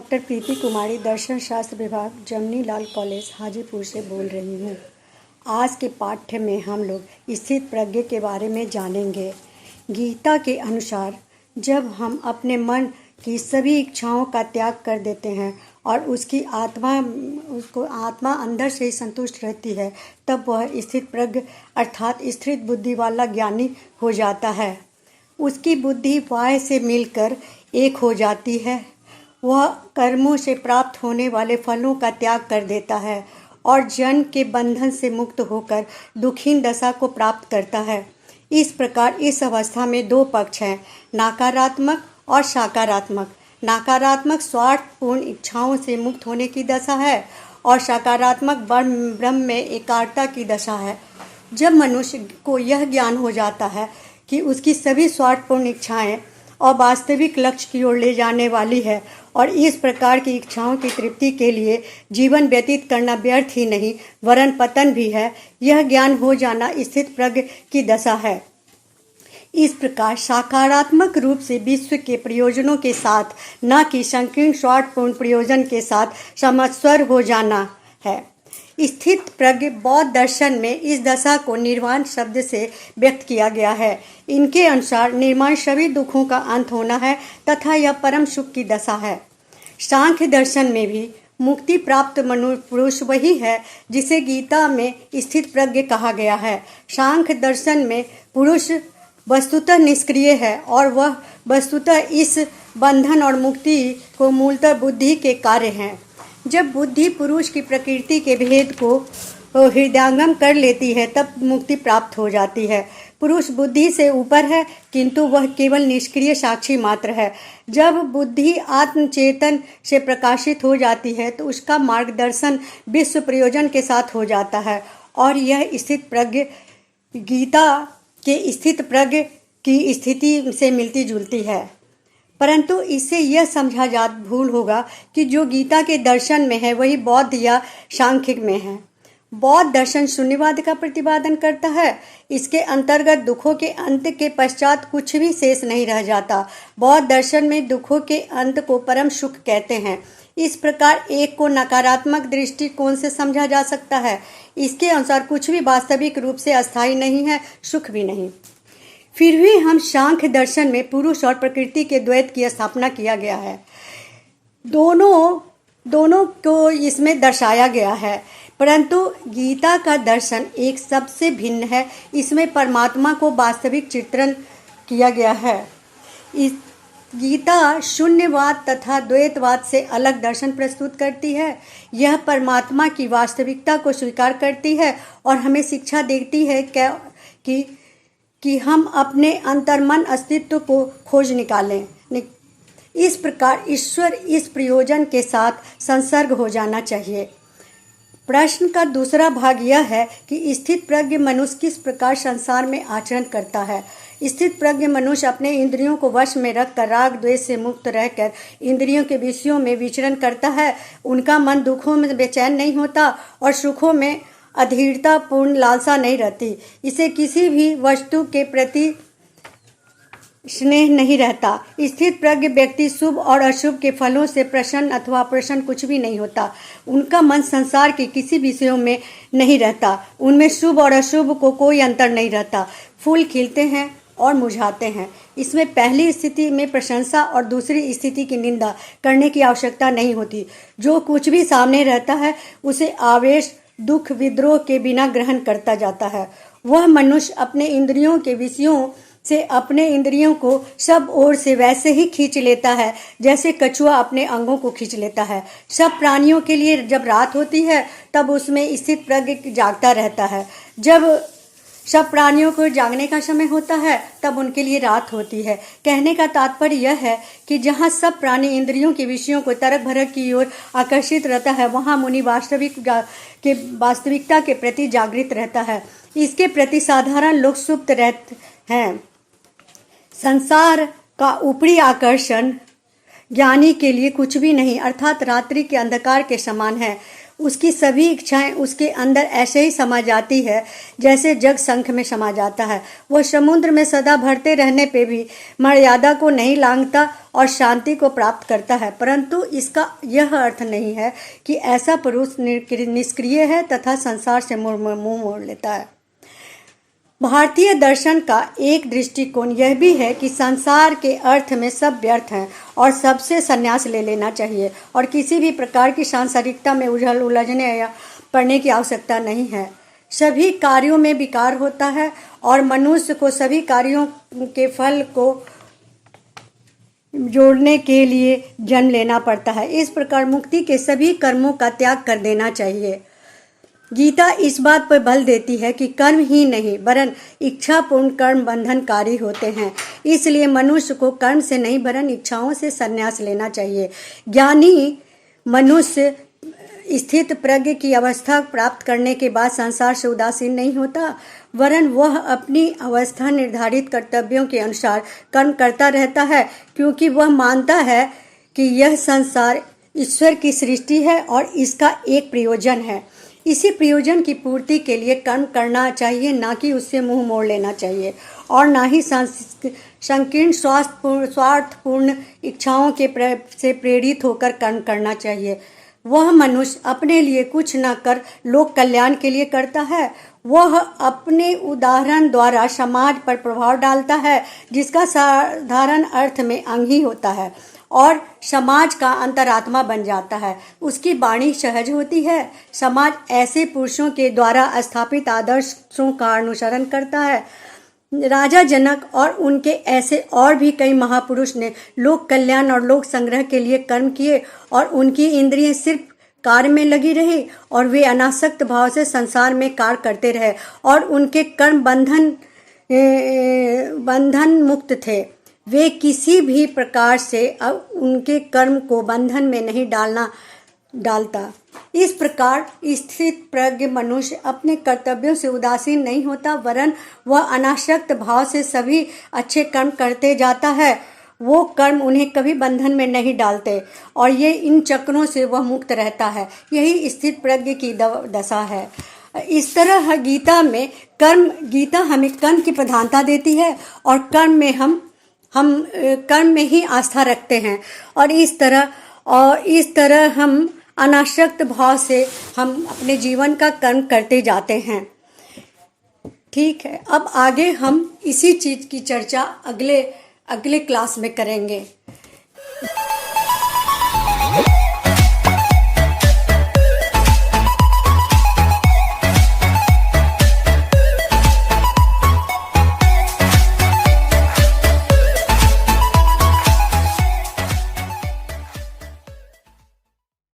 Doctor प्रीति कुमारी दर्शन शास्त्र विभाग जमनी लाल कॉलेज हाजीपुर से बोल रही हूँ। आज के पाठ्य में हम लोग स्थित प्रज्ञ के बारे में जानेंगे। गीता के अनुसार जब हम अपने मन की सभी इच्छाओं का त्याग कर देते हैं और उसको आत्मा अंदर से ही संतुष्ट रहती है, तब वह स्थित प्रज्ञ अर्थात स्थिर बुद्धि वाला ज्ञानी हो जाता है। उसकी बुद्धि वाय से मिलकर एक हो जाती है। वह कर्मों से प्राप्त होने वाले फलों का त्याग कर देता है और जन्म के बंधन से मुक्त होकर दुखहीन दशा को प्राप्त करता है। इस प्रकार इस अवस्था में दो पक्ष हैं, नकारात्मक और सकारात्मक। नकारात्मक स्वार्थपूर्ण इच्छाओं से मुक्त होने की दशा है और सकारात्मक ब्रह्म में एकाग्रता की दशा है। जब मनुष्य को यह ज्ञान हो जाता है कि उसकी सभी स्वार्थपूर्ण इच्छाएं और वास्तविक लक्ष्य की ओर ले जाने वाली है और इस प्रकार की इच्छाओं की तृप्ति के लिए जीवन व्यतीत करना व्यर्थ ही नहीं वरन पतन भी है, यह ज्ञान हो जाना स्थित प्रज्ञ की दशा है। इस प्रकार सकारात्मक रूप से विश्व के प्रयोजनों के साथ, न कि संकीर्ण स्वार्थपूर्ण प्रयोजन के साथ समस्वर हो जाना है। स्थित प्रज्ञ बौद्ध दर्शन में इस दशा को निर्वाण शब्द से व्यक्त किया गया है। इनके अनुसार निर्वाण सभी दुखों का अंत होना है तथा यह परम सुख की दशा है। सांख्य दर्शन में भी मुक्ति प्राप्त पुरुष वही है जिसे गीता में स्थित प्रज्ञ कहा गया है। सांख्य दर्शन में पुरुष वस्तुतः निष्क्रिय है और वह वस्तुतः इस बंधन और मुक्ति को मूलतः बुद्धि के कार्य हैं। जब बुद्धि पुरुष की प्रकृति के भेद को हृदयंगम कर लेती है तब मुक्ति प्राप्त हो जाती है। पुरुष बुद्धि से ऊपर है किंतु वह केवल निष्क्रिय साक्षी मात्र है। जब बुद्धि आत्मचेतन से प्रकाशित हो जाती है तो उसका मार्गदर्शन विश्व प्रयोजन के साथ हो जाता है और यह स्थित प्रज्ञ गीता के स्थित प्रज्ञ की स्थिति से मिलती जुलती है। परंतु इससे यह समझा जा भूल होगा कि जो गीता के दर्शन में है वही बौद्ध या सांख्यिक में है। बौद्ध दर्शन शून्यवाद का प्रतिपादन करता है। इसके अंतर्गत दुखों के अंत के पश्चात कुछ भी शेष नहीं रह जाता। बौद्ध दर्शन में दुखों के अंत को परम सुख कहते हैं। इस प्रकार एक को नकारात्मक दृष्टिकोण से समझा जा सकता है। इसके अनुसार कुछ भी वास्तविक रूप से अस्थायी नहीं है, सुख भी नहीं। फिर भी हम सांख्य दर्शन में पुरुष और प्रकृति के द्वैत की स्थापना किया गया है। दोनों को इसमें दर्शाया गया है, परंतु गीता का दर्शन एक सबसे भिन्न है। इसमें परमात्मा को वास्तविक चित्रण किया गया है। इस गीता शून्यवाद तथा द्वैतवाद से अलग दर्शन प्रस्तुत करती है। यह परमात्मा की वास्तविकता को स्वीकार करती है और हमें शिक्षा देती है कि हम अपने अंतर्मन अस्तित्व को खोज निकालें। इस प्रकार ईश्वर इस प्रयोजन के साथ संसर्ग हो जाना चाहिए। प्रश्न का दूसरा भाग यह है कि स्थित प्रज्ञ मनुष्य किस प्रकार संसार में आचरण करता है। स्थित प्रज्ञ मनुष्य अपने इंद्रियों को वश में रखकर राग द्वेष से मुक्त रहकर इंद्रियों के विषयों में विचरण करता है। उनका मन दुखों में बेचैन नहीं होता और सुखों में अधीरता पूर्ण लालसा नहीं रहती। इसे किसी भी वस्तु के प्रति स्नेह नहीं रहता। स्थित प्रज्ञ व्यक्ति शुभ और अशुभ के फलों से प्रसन्न अथवा अप्रसन्न कुछ भी नहीं होता। उनका मन संसार के किसी विषयों में नहीं रहता। उनमें शुभ और अशुभ को कोई अंतर नहीं रहता। फूल खिलते हैं और मुरझाते हैं। इसमें पहली स्थिति में प्रशंसा और दूसरी स्थिति की निंदा करने की आवश्यकता नहीं होती। जो कुछ भी सामने रहता है उसे आवेश दुख विद्रोह के बिना ग्रहण करता जाता है। वह मनुष्य अपने इंद्रियों के विषयों से अपने इंद्रियों को सब ओर से वैसे ही खींच लेता है जैसे कछुआ अपने अंगों को खींच लेता है। सब प्राणियों के लिए जब रात होती है तब उसमें स्थित प्रज्ञ जागता रहता है। जब सब प्राणियों को जागने का समय होता है तब उनके लिए रात होती है। कहने का तात्पर्य यह है कि जहाँ सब प्राणी इंद्रियों के विषयों को तरक भरक की ओर आकर्षित रहता है वहाँ मुनि वास्तविकता के प्रति जागृत रहता है। इसके प्रति साधारण लोग सुप्त रहते हैं। संसार का ऊपरी आकर्षण ज्ञानी के लिए कुछ भी नहीं अर्थात रात्रि के अंधकार के समान है। उसकी सभी इच्छाएं उसके अंदर ऐसे ही समा जाती है जैसे जग शंख में समा जाता है। वह समुद्र में सदा भरते रहने पे भी मर्यादा को नहीं लांघता और शांति को प्राप्त करता है, परंतु इसका यह अर्थ नहीं है कि ऐसा पुरुष निष्क्रिय है तथा संसार से मुंह मोड़ लेता है। भारतीय दर्शन का एक दृष्टिकोण यह भी है कि संसार के अर्थ में सब व्यर्थ हैं और सबसे संन्यास ले लेना चाहिए और किसी भी प्रकार की सांसारिकता में उलझने या पड़ने की आवश्यकता नहीं है। सभी कार्यों में विकार होता है और मनुष्य को सभी कार्यों के फल को जोड़ने के लिए जन्म लेना पड़ता है। इस प्रकार मुक्ति के सभी कर्मों का त्याग कर देना चाहिए। गीता इस बात पर बल देती है कि कर्म ही नहीं वरन इच्छापूर्ण कर्म बंधनकारी होते हैं। इसलिए मनुष्य को कर्म से नहीं वरन इच्छाओं से संन्यास लेना चाहिए। ज्ञानी मनुष्य स्थित प्रज्ञ की अवस्था प्राप्त करने के बाद संसार से उदासीन नहीं होता, वरन वह अपनी अवस्था निर्धारित कर्तव्यों के अनुसार कर्म करता रहता है, क्योंकि वह मानता है कि यह संसार ईश्वर की सृष्टि है और इसका एक प्रयोजन है। इसी प्रयोजन की पूर्ति के लिए कर्म करना चाहिए, ना कि उससे मुंह मोड़ लेना चाहिए और ना ही संकीर्ण स्वार्थपूर्ण इच्छाओं से प्रेरित होकर कर्म करना चाहिए। वह मनुष्य अपने लिए कुछ न कर लोक कल्याण के लिए करता है। वह अपने उदाहरण द्वारा समाज पर प्रभाव डालता है, जिसका साधारण अर्थ में अंग ही होता है और समाज का अंतरात्मा बन जाता है। उसकी वाणी सहज होती है। समाज ऐसे पुरुषों के द्वारा स्थापित आदर्शों का अनुसरण करता है। राजा जनक और उनके ऐसे और भी कई महापुरुष ने लोक कल्याण और लोक संग्रह के लिए कर्म किए और उनकी इंद्रियां सिर्फ कार्य में लगी रही और वे अनासक्त भाव से संसार में कार्य करते रहे और उनके कर्म बंधन मुक्त थे। वे किसी भी प्रकार से उनके कर्म को बंधन में नहीं डालता। इस प्रकार स्थित प्रज्ञ मनुष्य अपने कर्तव्यों से उदासीन नहीं होता, वरन वह अनासक्त भाव से सभी अच्छे कर्म करते जाता है। वो कर्म उन्हें कभी बंधन में नहीं डालते और ये इन चक्रों से वह मुक्त रहता है। यही स्थित प्रज्ञ की दशा है। इस तरह गीता हमें कर्म की प्रधानता देती है और कर्म में हम कर्म में ही आस्था रखते हैं और इस तरह हम अनासक्त भाव से हम अपने जीवन का कर्म करते जाते हैं। ठीक है, अब आगे हम इसी चीज़ की चर्चा अगले क्लास में करेंगे।